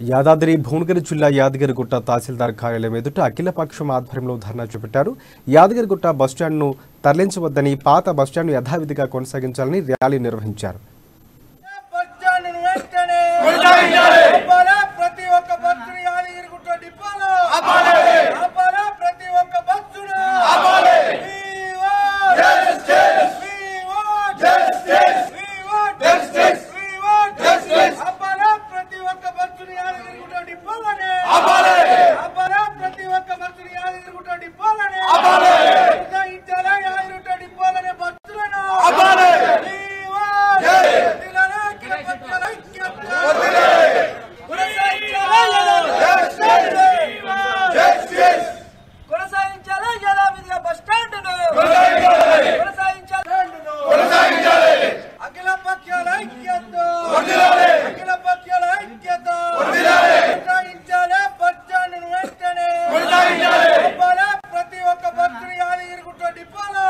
యాదాద్రి భువనగిరి జిల్లా యాదగిరిగుట్ట తహసీల్దార్ కార్యాలయం ఎదుట అఖిలపక్షం ఆధ్వర్యంలో ధర్నా చేపట్టారు. యాదగిరిగుట్ట బస్టాండ్ను తరలించవద్దని, పాత బస్టాండ్ను యథావిధిగా కొనసాగించాలని ర్యాలీ నిర్వహించారు. ప్రతి ఒక్క భక్తుని యాదగిరిగుట్ట డిపోలో